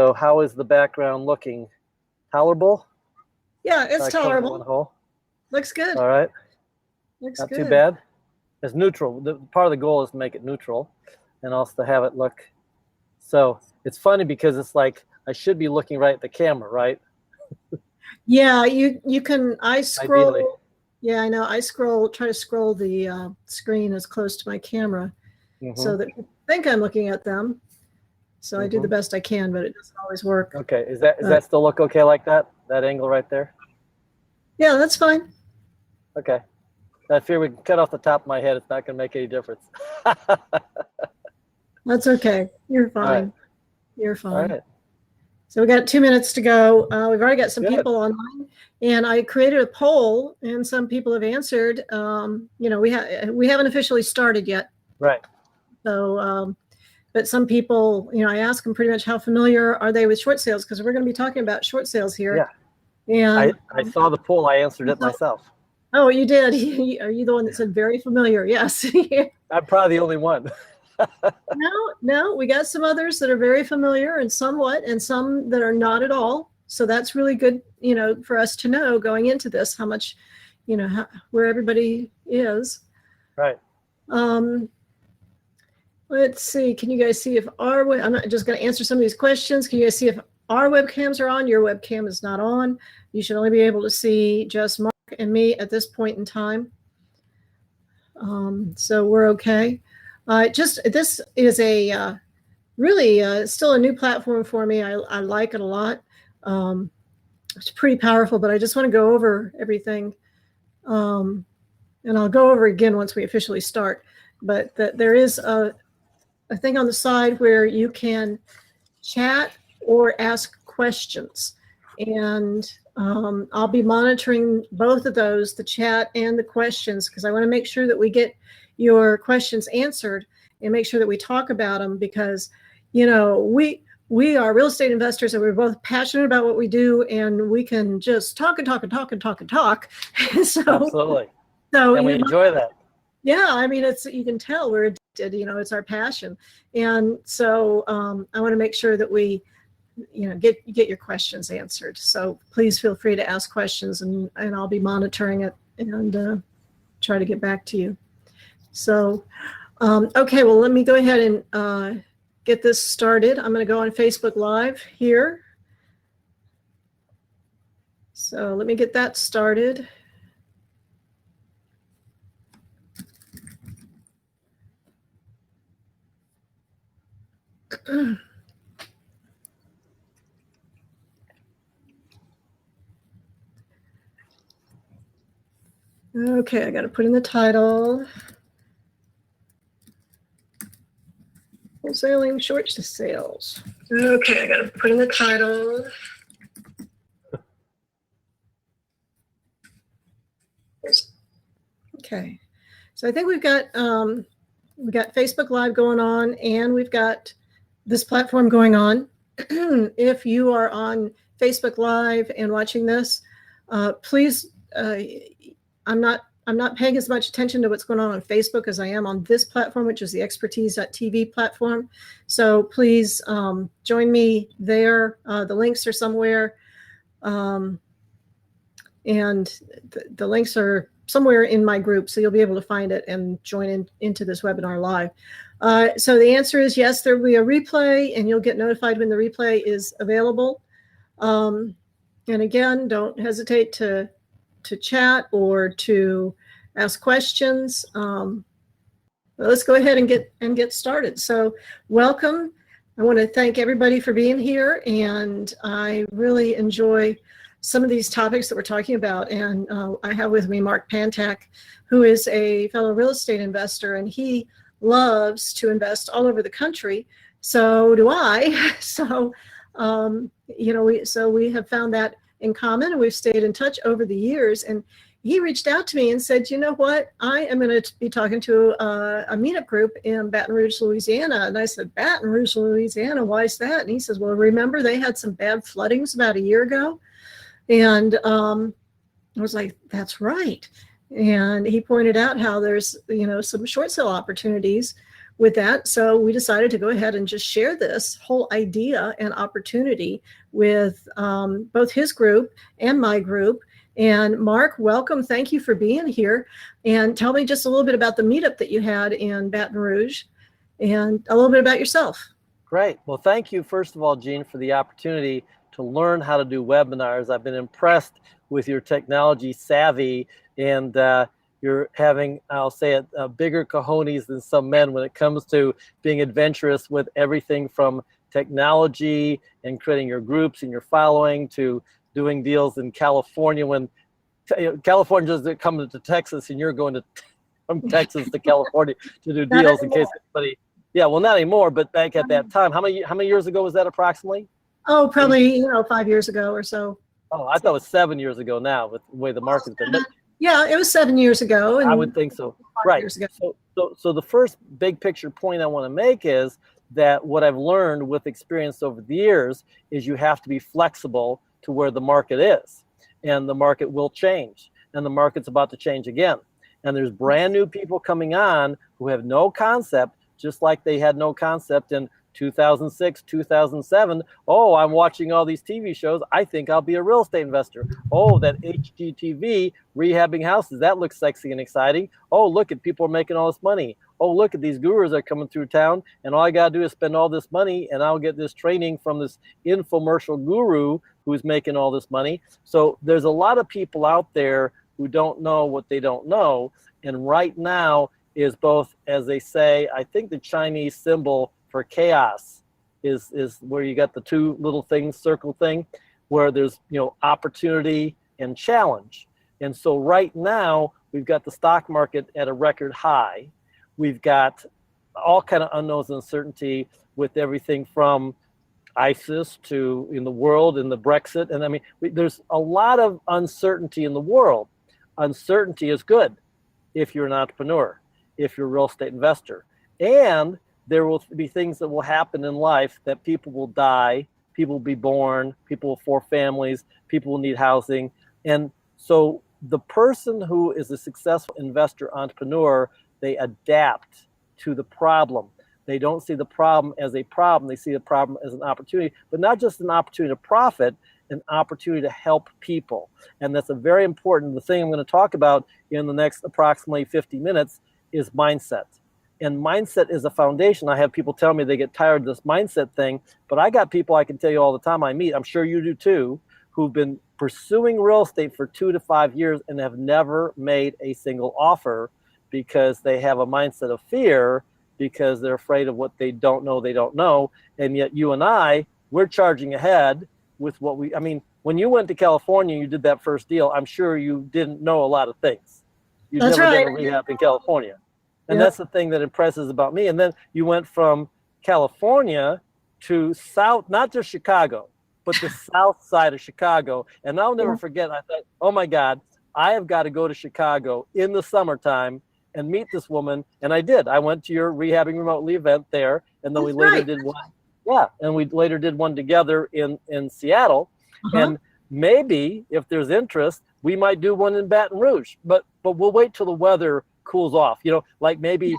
So how is the background looking? Tolerable? Yeah, it's tolerable. Looks good. All right. Looks Not good. too bad. It's neutral. Part of the goal is to make it neutral and also to have it look. So it's funny because it's like I should be looking right at the camera, right? Yeah, you can. I scroll. Ideally. Yeah, I know. I try to scroll the screen as close to my camera so that I think I'm looking at them. So I do the best I can, but it doesn't always work. Okay, is that still look okay like that? That angle right there? Yeah, that's fine. Okay. I fear we can cut off the top of my head. It's not going to make any difference. That's okay. You're fine. Right. You're fine. All right. So we got 2 minutes to go. We've already got some people online, and I created a poll, and some people have answered. We haven't officially started yet. Right. So, but some people, I ask them pretty much how familiar are they with short sales, because we're going to be talking about short sales here. Yeah. And I saw the poll. I answered it myself. Oh, you did? Are you the one that said very familiar? Yes. I'm probably the only one. No, we got some others that are very familiar and somewhat, and some that are not at all. So that's really good, for us to know going into this, how much, where everybody is. Right. Let's see. Can you guys see if I'm not just going to answer some of these questions. Can you guys see if our webcams are on? Your webcam is not on. You should only be able to see just Mark and me at this point in time. So we're okay. This is a really still a new platform for me. I like it a lot. It's pretty powerful, but I just want to go over everything. And I'll go over again once we officially start. But there is a thing on the side where you can chat or ask questions. And I'll be monitoring both of those, the chat and the questions, because I want to make sure that we get your questions answered and make sure that we talk about them, because, we are real estate investors and we're both passionate about what we do, and we can just talk and talk and talk and talk and talk. So, absolutely. So and we enjoy that. Yeah, I mean, you can tell we're addicted, it's our passion. And so I want to make sure that we get your questions answered. So please feel free to ask questions, and I'll be monitoring it and try to get back to you. So, okay, well, let me go ahead and get this started. I'm going to go on Facebook Live here. So let me get that started. Okay, I got to put in the title. Wholesaling short sales. Okay, I got to put in the title. Okay, so I think we've got Facebook Live going on, and we've got this platform going on. If you are on Facebook Live and watching this, please. I'm not paying as much attention to what's going on Facebook as I am on this platform, which is the expertise.tv platform. So please join me there. The links are somewhere. And the links are somewhere in my group, so you'll be able to find it and join into this webinar live. So the answer is yes, there will be a replay, and you'll get notified when the replay is available. And again, don't hesitate to chat or to ask questions. Let's go ahead and get started. So welcome. I want to thank everybody for being here, and I really enjoy some of these topics that we're talking about. And I have with me Mark Pantak, who is a fellow real estate investor, and he loves to invest all over the country. So do I. So, we have found that in common, and we've stayed in touch over the years. And he reached out to me and said, you know what, I am going to be talking to a meetup group in Baton Rouge, Louisiana. And I said, Baton Rouge, Louisiana, why is that? And he says, well, remember they had some bad floodings about a year ago? And I was like, that's right. And he pointed out how there's, some short sale opportunities with that. So we decided to go ahead and just share this whole idea and opportunity with both his group and my group. And Mark, welcome. Thank you for being here. And tell me just a little bit about the meetup that you had in Baton Rouge and a little bit about yourself. Great. Well, thank you, first of all, Jean, for the opportunity to learn how to do webinars. I've been impressed with your technology savvy, and you're having, I'll say it, bigger cojones than some men when it comes to being adventurous with everything from technology and creating your groups and your following to doing deals in California when California doesn't come to Texas and you're going to from Texas to California to do deals in case anybody. Yeah, well, not anymore, but back at that time, how many years ago was that approximately? Oh, probably 5 years ago or so. Oh, I thought it was 7 years ago now with the way the market's been. But yeah, it was 7 years ago. And I would think so. Right. So the first big picture point I want to make is that what I've learned with experience over the years is you have to be flexible to where the market is, and the market will change, and the market's about to change again. And there's brand new people coming on who have no concept, just like they had no concept in 2006, 2007. Oh, I'm watching all these TV shows. I think I'll be a real estate investor. Oh, that HGTV rehabbing houses. That looks sexy and exciting. Oh, look at people are making all this money. Oh, look at these gurus that are coming through town. And all I got to do is spend all this money and I'll get this training from this infomercial guru who's making all this money. So there's a lot of people out there who don't know what they don't know. And right now is both, as they say, I think the Chinese symbol for chaos is where you got the two little things, circle thing, where there's, opportunity and challenge. And so right now we've got the stock market at a record high. We've got all kind of unknowns and uncertainty with everything from ISIS to in the world and the Brexit. And I mean, there's a lot of uncertainty in the world. Uncertainty is good if you're an entrepreneur, if you're a real estate investor. And there will be things that will happen in life that people will die, people will be born, people will form families, people will need housing. And so the person who is a successful investor, entrepreneur, they adapt to the problem. They don't see the problem as a problem. They see the problem as an opportunity, but not just an opportunity to profit, an opportunity to help people. And that's a very important, the thing I'm going to talk about in the next approximately 50 minutes is mindset. And mindset is a foundation. I have people tell me they get tired of this mindset thing, but I got people I can tell you all the time I meet, I'm sure you do too, who've been pursuing real estate for 2 to 5 years and have never made a single offer because they have a mindset of fear, because they're afraid of what they don't know. And yet you and I, we're charging ahead with what when you went to California, you did that first deal, I'm sure you didn't know a lot of things. You've never done a rehab in California. And that's the thing that impresses about me. And then you went from California to south, not just Chicago, but the south side of Chicago. And I'll never forget, I thought, oh my God, I have got to go to Chicago in the summertime and meet this woman. And I did. I went to your rehabbing remotely event there. And then we later did one. Yeah. And we later did one together in Seattle. And maybe if there's interest, we might do one in Baton Rouge, but we'll wait till the weather cools off, like maybe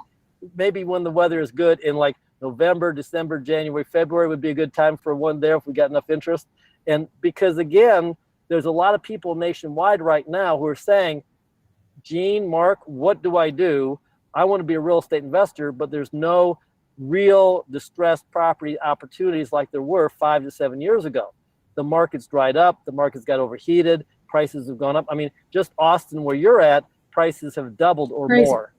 when the weather is good in like November, December, January, February would be a good time for one there if we got enough interest. And because again, there's a lot of people nationwide right now who are saying, Gene, Mark, what do I do? I want to be a real estate investor, but there's no real distressed property opportunities like there were 5 to 7 years ago. The market's dried up, the market's got overheated, prices have gone up. I mean, just Austin where you're at, prices have doubled or more.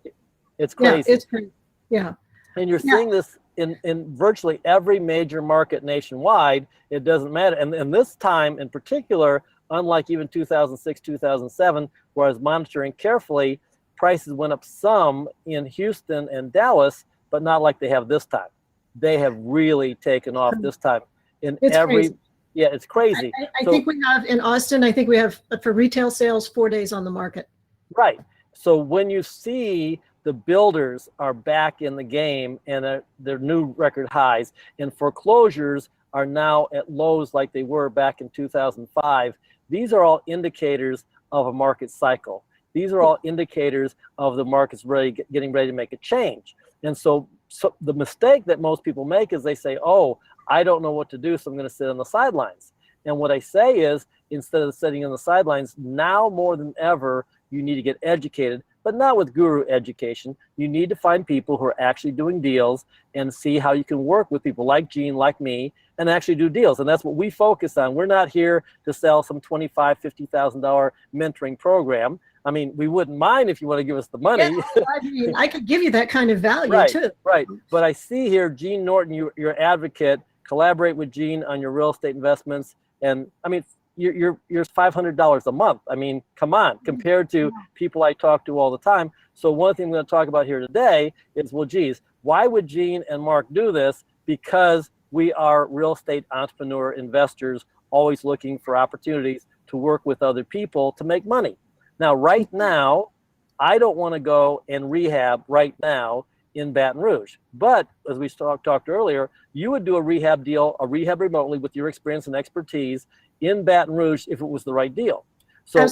It's crazy. Yeah, it's crazy. Yeah. And you're seeing this in virtually every major market nationwide. It doesn't matter. And this time in particular, unlike even 2006, 2007, where I was monitoring carefully, prices went up some in Houston and Dallas, but not like they have this time. They have really taken off this time. Crazy. Yeah, it's crazy. I think we have in Austin, I think we have for retail sales 4 days on the market. Right. So when you see the builders are back in the game and they're new record highs, and foreclosures are now at lows like they were back in 2005, these are all indicators of a market cycle. These are all indicators of the market's getting ready to make a change. And so So the mistake that most people make is they say, oh, I don't know what to do, so I'm going to sit on the sidelines. And what I say is, instead of sitting on the sidelines, now more than ever, you need to get educated, but not with guru education. You need to find people who are actually doing deals and see how you can work with people like Gene, like me, and actually do deals. And that's what we focus on. We're not here to sell some $25,000, $50,000 mentoring program. I mean, we wouldn't mind if you want to give us the money. Yeah, I mean, I could give you that kind of value right, too. Right. But I see here, Gene Norton, you're an advocate. Collaborate with Gene on your real estate investments. And I mean, you're $500 a month. I mean, come on, compared to people I talk to all the time. So one thing I'm going to talk about here today is, well, geez, why would Gene and Mark do this? Because we are real estate entrepreneur investors, always looking for opportunities to work with other people to make money. Now, right now, I don't want to go and rehab right now in Baton Rouge. But as we talked earlier, you would do a rehab deal, a rehab remotely with your experience and expertise in Baton Rouge if it was the right deal. So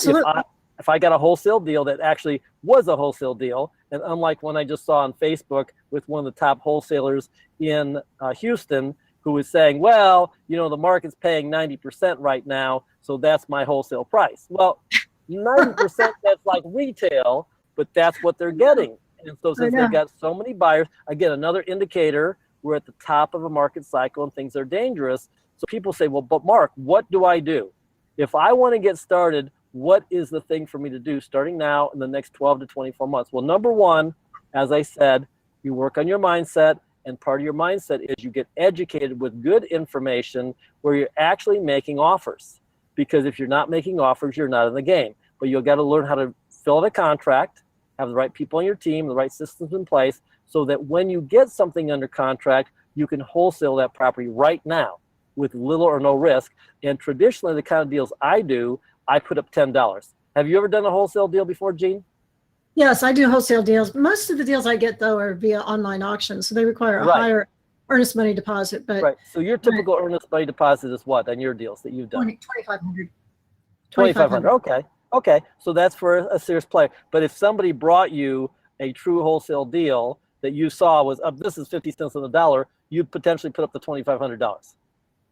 if I got a wholesale deal that actually was a wholesale deal, and unlike one I just saw on Facebook with one of the top wholesalers in Houston, who was saying, well, you know, the market's paying 90% right now, so that's my wholesale price. Well, 90% that's like retail, but that's what they're getting. And so since they've got so many buyers, again, another indicator, we're at the top of a market cycle and things are dangerous. So people say, well, but Mark, what do I do? If I want to get started, what is the thing for me to do starting now in the next 12 to 24 months? Well, number one, as I said, you work on your mindset. And part of your mindset is you get educated with good information where you're actually making offers. Because if you're not making offers, you're not in the game. But you've got to learn how to fill out a contract, have the right people on your team, the right systems in place, so that when you get something under contract, you can wholesale that property right now with little or no risk. And traditionally, the kind of deals I do, I put up $10. Have you ever done a wholesale deal before, Gene? Yes, I do wholesale deals. Most of the deals I get, though, are via online auctions, so they require a higher earnest money deposit. But so your typical earnest money deposit is what on your deals that you've done? $2,500. $2,500. Okay. So that's for a serious player. But if somebody brought you a true wholesale deal that you saw was up, this is 50 cents on the dollar, you'd potentially put up the $2,500.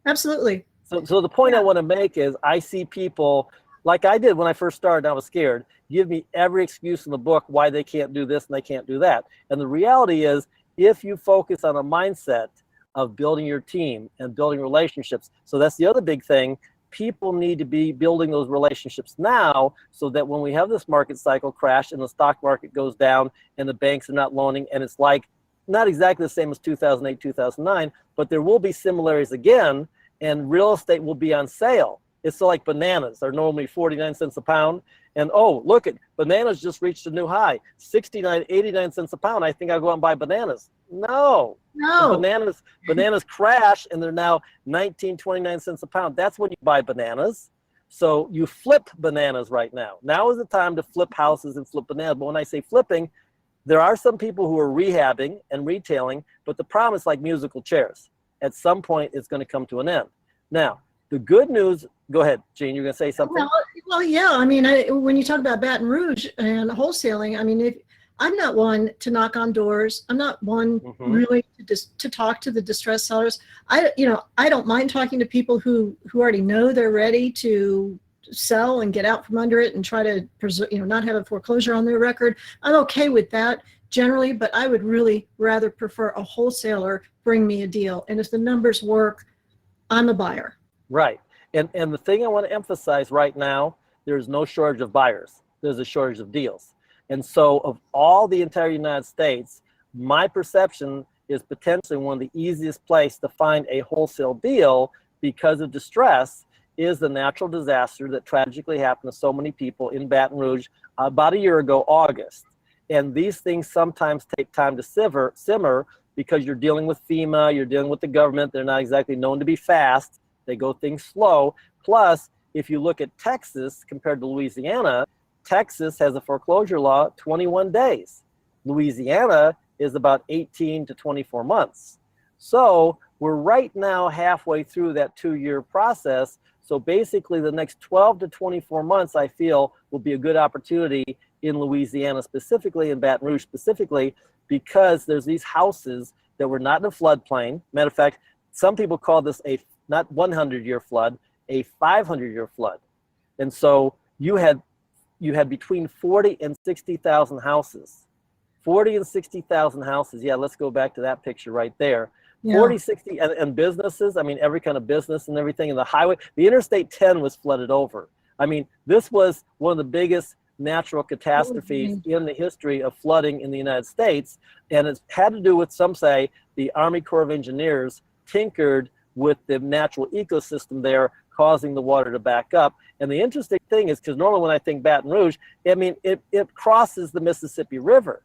Absolutely. So the point I want to make is I see people like I did when I first started. I was scared. Give me every excuse in the book why they can't do this and they can't do that. And the reality is, if you focus on a mindset of building your team and building relationships, so that's the other big thing. People need to be building those relationships now so that when we have this market cycle crash and the stock market goes down and the banks are not loaning, and it's like not exactly the same as 2008, 2009, but there will be similarities again, and real estate will be on sale. It's like bananas are normally 49 cents a pound. And oh, look at bananas just reached a new high, 69, 89 cents a pound. I think I'll go out and buy bananas. No. Bananas crash and they're now 19, 29 cents a pound. That's when you buy bananas. So you flip bananas right now. Now is the time to flip houses and flip bananas. But when I say flipping, there are some people who are rehabbing and retailing, but the problem is like musical chairs. At some point, it's going to come to an end. Now, the good news, go ahead, Gene, you're going to say something? Well, yeah. I mean, when you talk about Baton Rouge and wholesaling, I mean, I'm not one to knock on doors. I'm not one really to talk to the distressed sellers. I don't mind talking to people who already know they're ready to sell and get out from under it and try to not have a foreclosure on their record. I'm okay with that generally, but I would really rather prefer a wholesaler bring me a deal. And if the numbers work, I'm a buyer. Right. And the thing I want to emphasize right now, there's no shortage of buyers. There's a shortage of deals. And so of all the entire United States, my perception is potentially one of the easiest places to find a wholesale deal because of distress is the natural disaster that tragically happened to so many people in Baton Rouge about a year ago, August. And these things sometimes take time to simmer because you're dealing with FEMA, you're dealing with the government. They're not exactly known to be fast. They go things slow. Plus, if you look at Texas compared to Louisiana, Texas has a foreclosure law 21 days. Louisiana is about 18 to 24 months. So we're right now halfway through that 2-year process. So basically the next 12 to 24 months, I feel, will be a good opportunity in Louisiana specifically, in Baton Rouge specifically, because there's these houses that were not in a floodplain. Matter of fact, some people call this a not 100-year flood, a 500-year flood. And so you had between 40 and 60,000 houses. 40 and 60,000 houses. Yeah, let's go back to that picture right there. Yeah. 40, 60, and businesses. I mean, every kind of business and everything. And the highway, the Interstate 10 was flooded over. I mean, this was one of the biggest natural catastrophes in the history of flooding in the United States. And it had to do with, some say, the Army Corps of Engineers tinkered with the natural ecosystem there, causing the water to back up. And the interesting thing is, because normally when I think Baton Rouge, I mean, it crosses the Mississippi River.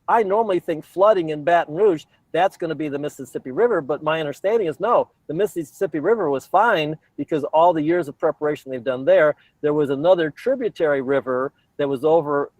I normally think flooding in Baton Rouge, that's going to be the Mississippi River, but my understanding is no, the Mississippi River was fine because all the years of preparation they've done there. There was another tributary river that was over,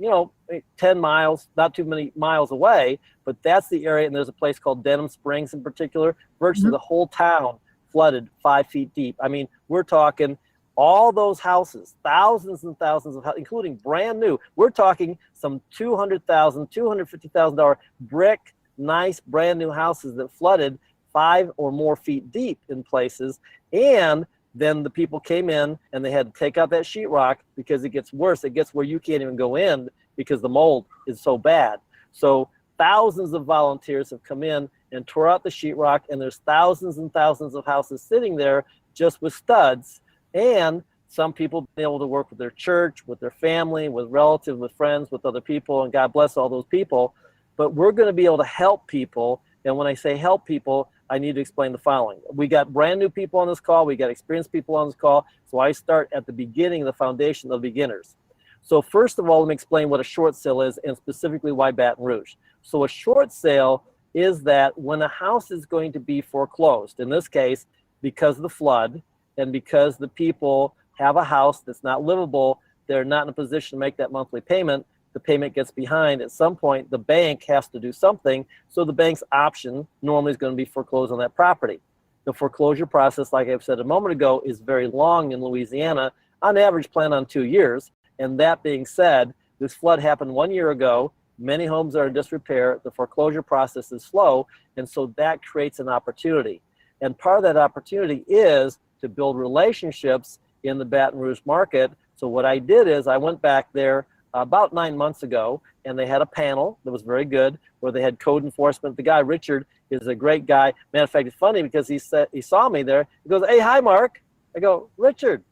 10 miles, not too many miles away, but that's the area, and there's a place called Denham Springs in particular. Virtually the whole town flooded 5 feet deep. I mean, we're talking all those houses, thousands and thousands of houses, including brand new. We're talking some $200,000, $250,000 brick, nice brand new houses that flooded 5 or more feet deep in places. And then the people came in and they had to take out that sheetrock because it gets worse. It gets where you can't even go in because the mold is so bad. So thousands of volunteers have come in and tore out the sheetrock, and there's thousands and thousands of houses sitting there just with studs. And some people been able to work with their church, with their family, with relatives, with friends, with other people, and God bless all those people. But we're going to be able to help people. And when I say help people, I need to explain the following. We got brand new people on this call. We got experienced people on this call. So I start at the beginning, the foundation of beginners. So first of all, let me explain what a short sale is and specifically why Baton Rouge. So a short sale is that when a house is going to be foreclosed, in this case, because of the flood and because the people have a house that's not livable, they're not in a position to make that monthly payment, the payment gets behind. At some point, the bank has to do something. So the bank's option normally is going to be foreclosed on that property. The foreclosure process, like I've said a moment ago, is very long in Louisiana. On average, plan on 2 years. And that being said, this flood happened 1 year ago. Many homes are in disrepair. The foreclosure process is slow. And so that creates an opportunity. And part of that opportunity is to build relationships in the Baton Rouge market. So what I did is I went back there about 9 months ago, and they had a panel that was very good where they had code enforcement. The guy, Richard, is a great guy. Matter of fact, it's funny because he saw me there. He goes, "Hey, hi, Mark." I go, "Richard,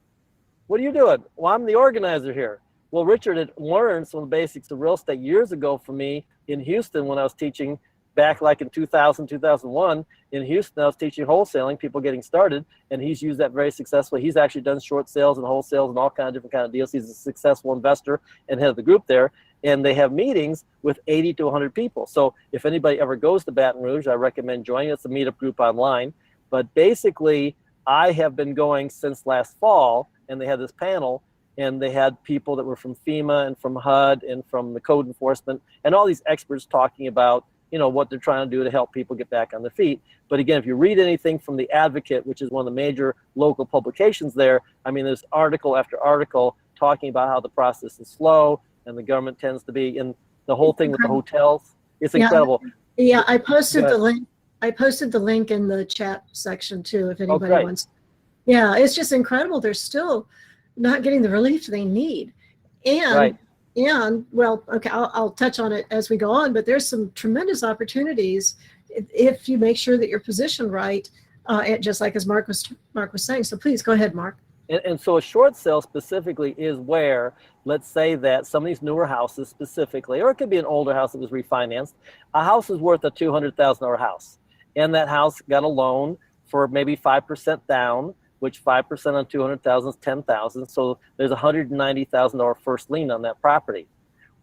what are you doing?" "Well, I'm the organizer here." Well, Richard had learned some of the basics of real estate years ago from me in Houston when I was teaching back like in 2000, 2001. In Houston, I was teaching wholesaling, people getting started, and he's used that very successfully. He's actually done short sales and wholesales and all kinds of different kind of deals. He's a successful investor and head of the group there. And they have meetings with 80 to 100 people. So if anybody ever goes to Baton Rouge, I recommend joining. It's a meetup group online. But basically, I have been going since last fall, and they had this panel, and they had people that were from FEMA and from HUD and from the code enforcement and all these experts talking about what they're trying to do to help people get back on their feet. But again, if you read anything from The Advocate, which is one of the major local publications there, I mean, there's article after article talking about how the process is slow and the government tends to be in the whole thing with the hotels. It's incredible. Yeah, I posted the link. I posted the link in the chat section too, if anybody wants. Yeah, it's just incredible. They're still not getting the relief they need. And well, okay, I'll touch on it as we go on, but there's some tremendous opportunities if you make sure that you're positioned right, just like as Mark was saying. So please go ahead, Mark. And so a short sale specifically is where, let's say that some of these newer houses specifically, or it could be an older house that was refinanced, a house is worth a $200,000 house. And that house got a loan for maybe 5% down, which 5% on 200,000 is 10,000. So there's $190,000 first lien on that property.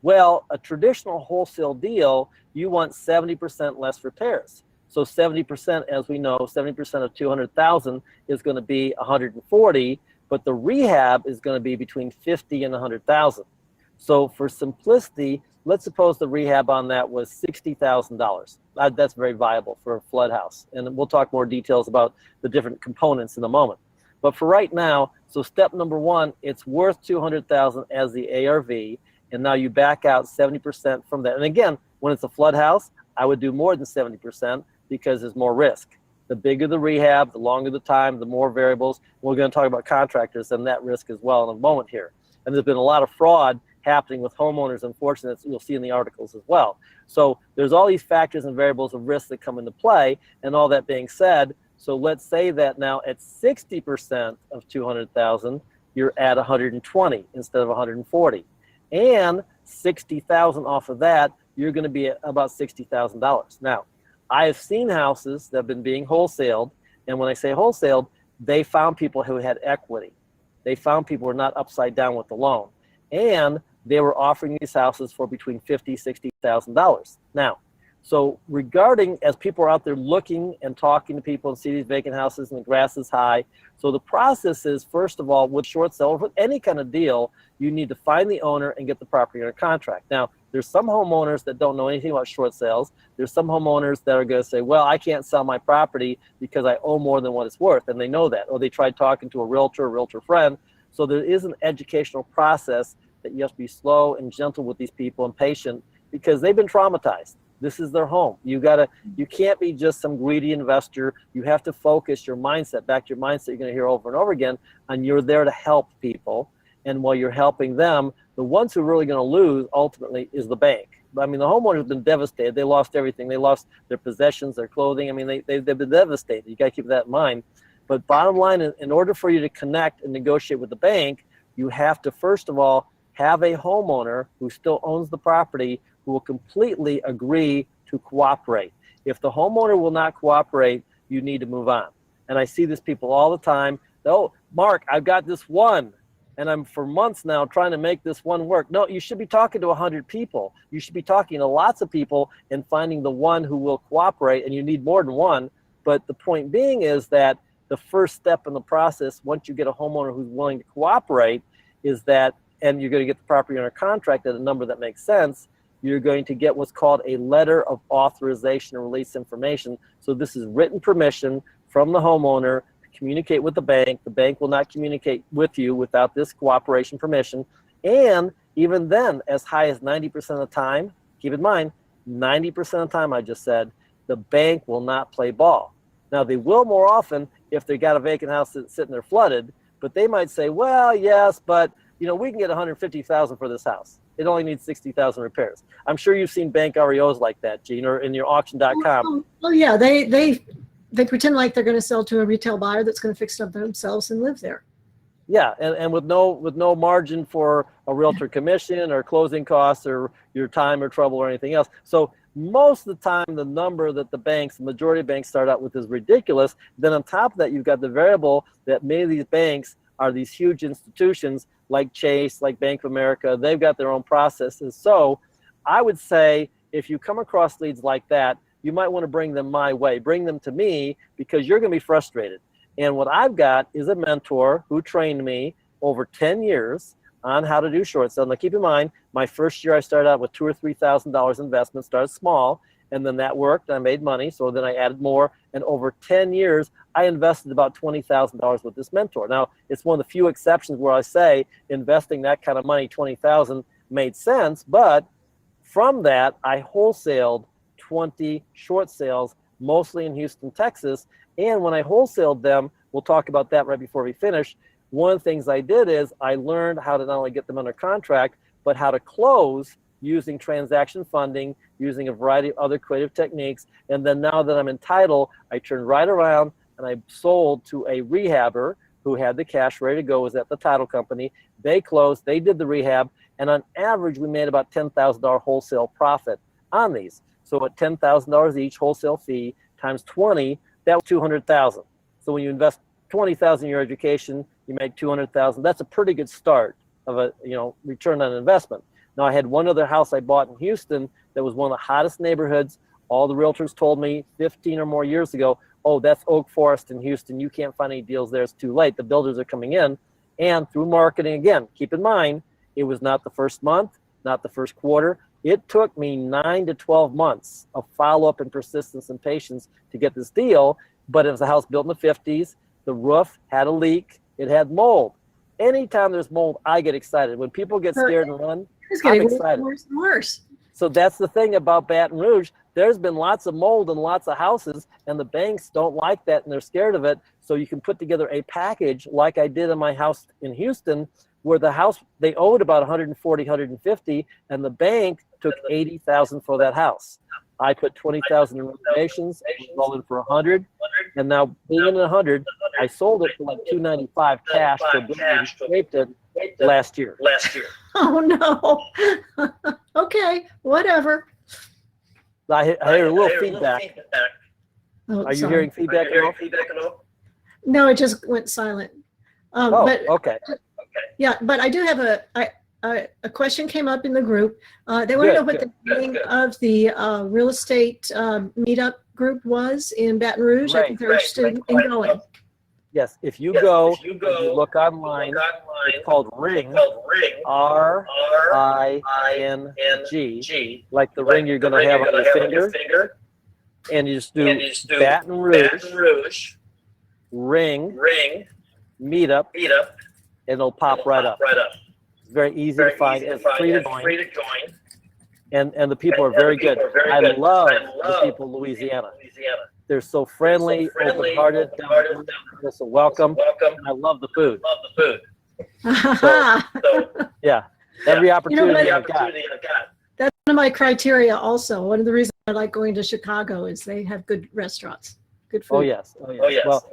Well, a traditional wholesale deal, you want 70% less repairs. So 70%, as we know, 70% of 200,000 is going to be 140, but the rehab is going to be between 50 and 100,000. So for simplicity, let's suppose the rehab on that was $60,000. That's very viable for a flood house. And we'll talk more details about the different components in a moment. But for right now, so step number one, it's worth $200,000 as the ARV, and now you back out 70% from that. And again, when it's a flood house, I would do more than 70% because there's more risk. The bigger the rehab, the longer the time, the more variables. We're going to talk about contractors and that risk as well in a moment here. And there's been a lot of fraud happening with homeowners, unfortunately, you'll see in the articles as well. So there's all these factors and variables of risk that come into play. And all that being said, so let's say that now at 60% of 200,000, you're at 120 instead of 140. And 60,000 off of that, you're going to be at about $60,000. Now, I have seen houses that have been being wholesaled, and when I say wholesaled, they found people who had equity. They found people who were not upside down with the loan, and they were offering these houses for between $50,000, $60,000. Now, so regarding, as people are out there looking and talking to people and see these vacant houses and the grass is high, so the process is, first of all, with short sale or with any kind of deal, you need to find the owner and get the property under contract. Now, there's some homeowners that don't know anything about short sales. There's some homeowners that are going to say, well, I can't sell my property because I owe more than what it's worth, and they know that. Or they tried talking to a realtor friend. So there is an educational process that you have to be slow and gentle with these people and patient because they've been traumatized. This is their home. You can't be just some greedy investor. You have to focus your mindset, back to your mindset you're going to hear over and over again, and you're there to help people. And while you're helping them, the ones who are really going to lose ultimately is the bank. I mean, the homeowner has been devastated. They lost everything. They lost their possessions, their clothing. I mean, they've been devastated. You got to keep that in mind. But bottom line, in order for you to connect and negotiate with the bank, you have to, first of all, have a homeowner who still owns the property who will completely agree to cooperate. If the homeowner will not cooperate, you need to move on. And I see this people all the time. Oh, Mark, I've got this one, and I'm for months now trying to make this one work. No, you should be talking to 100 people. You should be talking to lots of people and finding the one who will cooperate, and you need more than one. But the point being is that the first step in the process, once you get a homeowner who's willing to cooperate, is that, and you're going to get the property under contract at a number that makes sense, you're going to get what's called a letter of authorization to release information. So this is written permission from the homeowner to communicate with the bank. The bank will not communicate with you without this cooperation permission. And even then, as high as 90% of the time, keep in mind, 90% of the time, I just said, the bank will not play ball. Now, they will more often if they got a vacant house that's sitting there flooded, but they might say, well, yes, but we can get $150,000 for this house. It only needs 60,000 repairs. I'm sure you've seen bank REOs like that, Gene, or in your auction.com. Well, yeah, they pretend like they're going to sell to a retail buyer that's going to fix it up themselves and live there. Yeah, and with no margin for a realtor commission or closing costs or your time or trouble or anything else. So most of the time, the number that the majority of banks start out with is ridiculous. Then on top of that, you've got the variable that many of these banks are these huge institutions like Chase, like Bank of America. They've got their own processes. So I would say if you come across leads like that, you might want to bring them my way. Bring them to me because you're going to be frustrated. And what I've got is a mentor who trained me over 10 years on how to do short sales. Now keep in mind, my first year I started out with $2,000 or $3,000 investment, started small, and then that worked. I made money, so then I added more. And over 10 years, I invested about $20,000 with this mentor. Now, it's one of the few exceptions where I say investing that kind of money, $20,000, made sense. But from that, I wholesaled 20 short sales, mostly in Houston, Texas. And when I wholesaled them, we'll talk about that right before we finish. One of the things I did is I learned how to not only get them under contract, but how to close using transaction funding, using a variety of other creative techniques. And then now that I'm entitled, I turned right around and I sold to a rehabber who had the cash ready to go, was at the title company. They closed, they did the rehab, and on average, we made about $10,000 wholesale profit on these. So at $10,000 each wholesale fee times 20, that was $200,000. So when you invest $20,000 in your education, you make $200,000. That's a pretty good start of a return on investment. Now, I had one other house I bought in Houston that was one of the hottest neighborhoods. All the realtors told me 15 or more years ago, oh, that's Oak Forest in Houston. You can't find any deals there. It's too late. The builders are coming in. And through marketing, again, keep in mind, it was not the first month, not the first quarter. It took me 9 to 12 months of follow-up and persistence and patience to get this deal. But it was a house built in the 50s. The roof had a leak. It had mold. Anytime there's mold, I get excited. When people get scared and run, It's I'm getting excited. worse and worse. So that's the thing about Baton Rouge. there's been lots of mold in lots of houses, and the banks don't like that, and they're scared of it. So you can put together a package like I did in my house in Houston, where the house, they owed about 140, 150, and the bank took 80,000 for that house. I put 20,000 in renovations, sold it for 100, and now being in 100, I sold it for like 295 cash for building and scraped it last year. Oh no. Okay, whatever. I hear a little feedback. Oh, Are you sorry. hearing feedback at all? No, it just went silent. Oh, But okay. yeah, but I do have a question came up in the group. They want to know what the name of the real estate meetup group was in Baton Rouge. I think they're interested in going. Yes, if you go, if you look online, it's called Ring, R-I-N-G, like the ring you're going to have on your finger. And you just do Baton Rouge, Ring, Meetup, and it'll pop right up. It's very easy to find. It's free to join. And the people are very good. I love the people of Louisiana. They're so friendly, open-hearted, so welcome. I love the food. So, yeah, every opportunity I've got. That's one of my criteria also. One of the reasons I like going to Chicago is they have good restaurants, good food. Oh, yes. Well,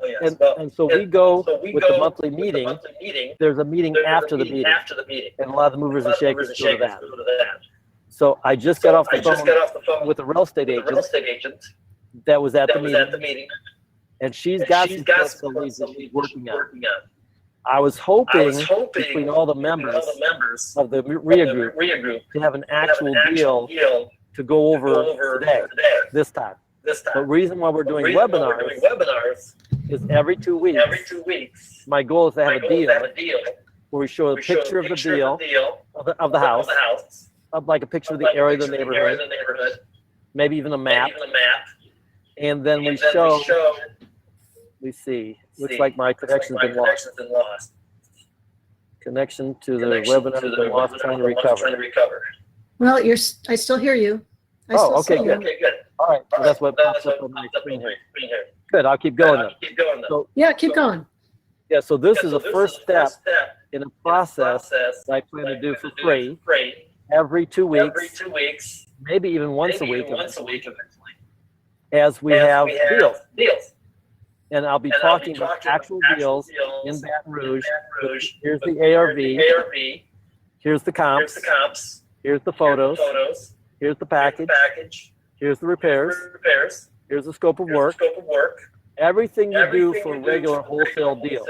and so we go with the monthly meeting. There's a meeting after the meeting. And a lot of the movers and shakers go to that. So I just got off the phone with a real estate agent that was at the meeting, and she's got some facilities that she's working on. I was hoping between all the members of the RIA group to have an actual deal to go over today, this time. The reason why we're doing webinars is every 2 weeks. My goal is to have a deal where we show a picture of the deal of the house, of like a picture of the area of the neighborhood, maybe even a map. And then we show, we see, looks like my connection's been lost. Connection to the webinar has been lost, trying to recover. Well, I still hear you. Oh, okay, good. All right, so that's what pops up on my screen here. Good, I'll keep going then. So, yeah, keep going. Yeah, so this is the first step in a process that I plan to do for free every 2 weeks, maybe even once a week as we have deals. And I'll be talking about actual deals in Baton Rouge. Here's the ARV. Here's the comps. Here's the photos. Here's the package. Here's the repairs. Here's the scope of work. Everything you do for a regular wholesale deal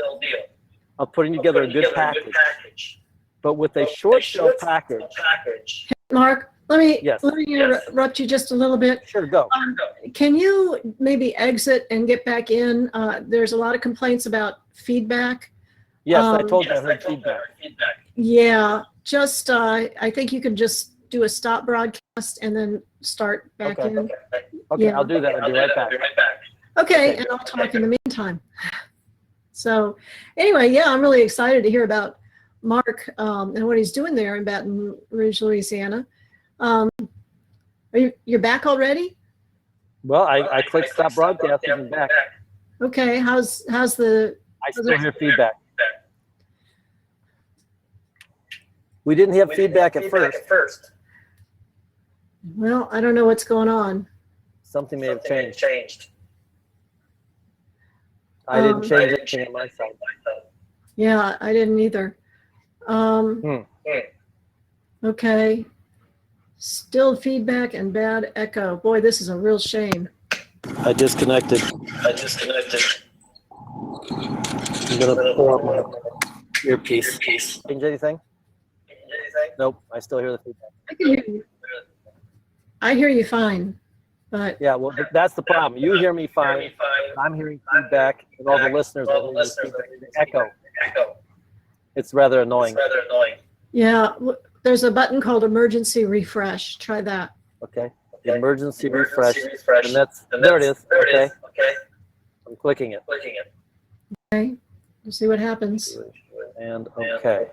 of putting together a good package. But with a short sale package. Mark, let me interrupt you just a little bit. Sure, go. Can you maybe exit and get back in? There's a lot of complaints about feedback. Yes, I told you I heard feedback. Yeah, just I think you can just do a stop broadcast and then start back in. Okay, yeah. I'll do that. I'll be right back. Okay, and I'll talk in the meantime. So anyway, yeah, I'm really excited to hear about Mark and what he's doing there in Baton Rouge, Louisiana. You're back already? Well, I clicked stop broadcasting and back. Okay, how's the? I still hear feedback. We didn't have feedback at first. Well, I don't know what's going on. Something may have changed. I didn't change anything on my side. Yeah, I didn't either. Okay. Still feedback and bad echo. Boy, this is a real shame. I disconnected. I'm gonna pull up my earpiece. Change anything? Nope. I still hear the feedback. I can hear you. I hear you fine, but yeah. Well, that's the problem. You hear me fine. I'm hearing feedback, and all the listeners are hearing the echo. It's rather annoying. Yeah. There's a button called emergency refresh. Try that. Okay. Emergency refresh. And there it is. Okay. I'm clicking it. Okay. We'll see what happens. And okay.